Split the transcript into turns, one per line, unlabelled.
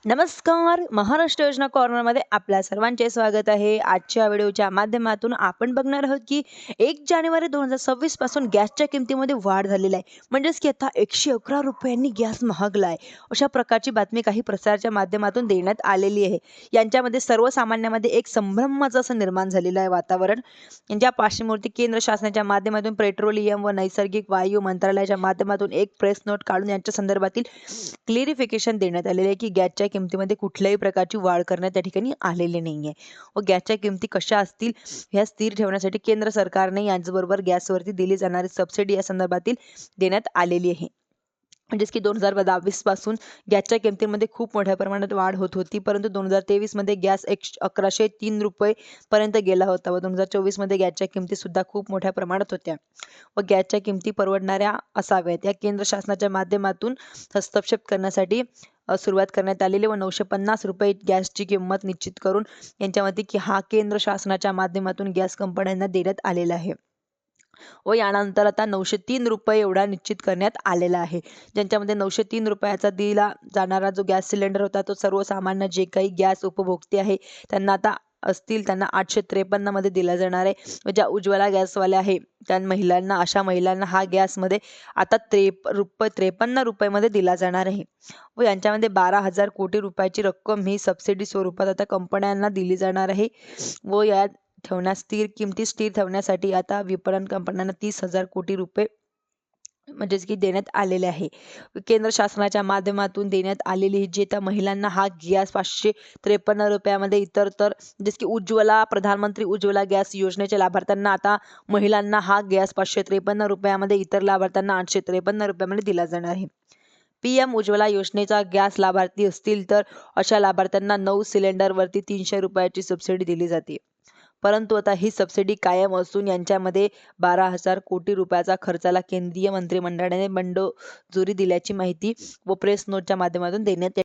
नमस्कार. महाराष्ट्र योजना कॉर्नरमध्ये आपल्या सर्वांचे स्वागत आहे. आजच्या व्हिडिओच्या माध्यमातून आपण बघणार आहोत की 1 जानेवारी 2026 पासून गॅसच्या किमतीमध्ये वाढ झालेली आहे. म्हणजेच की आता ₹111 गॅस महागला आहे. अशा प्रकारची बातमी काही प्रसाराच्या माध्यमातून देण्यात आलेली आहे. यांच्यामध्ये सर्वसामान्यांमध्ये एक संभ्रमाचं असं निर्माण झालेलं आहे वातावरण. यांच्या पार्श्वभूमीवरती केंद्र शासनाच्या माध्यमातून पेट्रोलियम व नैसर्गिक वायू मंत्रालयाच्या माध्यमातून एक प्रेस नोट काढून यांच्या संदर्भातील क्लिअरिफिकेशन देण्यात आलेले आहे की गॅसच्या किमतीमध्ये कुठल्याही प्रकारची वाढ करण्यात त्या ठिकाणी आलेली नाहीये व गॅसच्या किमती कशा असतील ह्या स्थिर ठेवण्यासाठी केंद्र सरकारने यांच्याबरोबर गॅसवरती दिली जाणारी सबसिडी या संदर्भातील देण्यात आलेली आहे. म्हणजेच की 2022 पासून गॅसच्या किमतीमध्ये खूप मोठ्या प्रमाणात वाढ होत होती, परंतु 2023 मध्ये गॅस ₹1103 पर्यंत गेला होता व 2024 मध्ये गॅसच्या किमती सुद्धा खूप मोठ्या प्रमाणात होत्या व गॅसच्या किमती परवडणाऱ्या असाव्यात या केंद्र शासनाच्या माध्यमातून हस्तक्षेप करण्यासाठी सुरुवात करण्यात आलेली व ₹950 गॅसची किंमत निश्चित करून यांच्यामध्ये की हा केंद्र शासनाच्या माध्यमातून गॅस कंपन्यांना देण्यात आलेला आहे व यानंतर आता ₹903 एवढा निश्चित करण्यात आलेला आहे. ज्यांच्यामध्ये ₹903 दिला जाणारा जो गॅस सिलेंडर होता तो सर्वसामान्य जे काही गॅस उपभोक्ते आहे त्यांना आता असतील त्यांना 853 मध्ये दिला जाणार आहे व ज्या उज्ज्वला गॅसवाल्या आहे त्या महिलांना अशा महिलांना हा गॅसमध्ये आता ₹53 मध्ये दिला जाणार आहे व यांच्यामध्ये 12,000 कोटी रुपयाची रक्कम ही सबसिडी स्वरूपात आता कंपन्यांना दिली जाणार आहे व या किमती स्थिर ठेवण्यासाठी आता विपणन कंपन्यांना 30,000 कोटी रुपये म्हणजेच की देण्यात आलेले आहे. केंद्र शासनाच्या माध्यमातून देण्यात आलेली जी त्या महिलांना हा गॅस ₹553 मध्ये इतर तर जस की प्रधानमंत्री उज्ज्वला गॅस योजनेच्या लाभार्थ्यांना आता महिलांना हा गॅस ₹553 मध्ये इतर लाभार्थ्यांना ₹853 मध्ये दिला जाणार आहे. PM उज्ज्वला योजनेचा गॅस लाभार्थी असतील तर अशा लाभार्थ्यांना 9 सिलेंडरवरती ₹300 सबसिडी दिली जाते. परंतु आता ही सबसिडी कायम असून यांच्यामध्ये 12,000 कोटी रुपयाचा खर्चाला केंद्रीय मंत्रिमंडळाने मंजुरी दिल्याची माहिती व प्रेस नोटच्या माध्यमातून देण्यात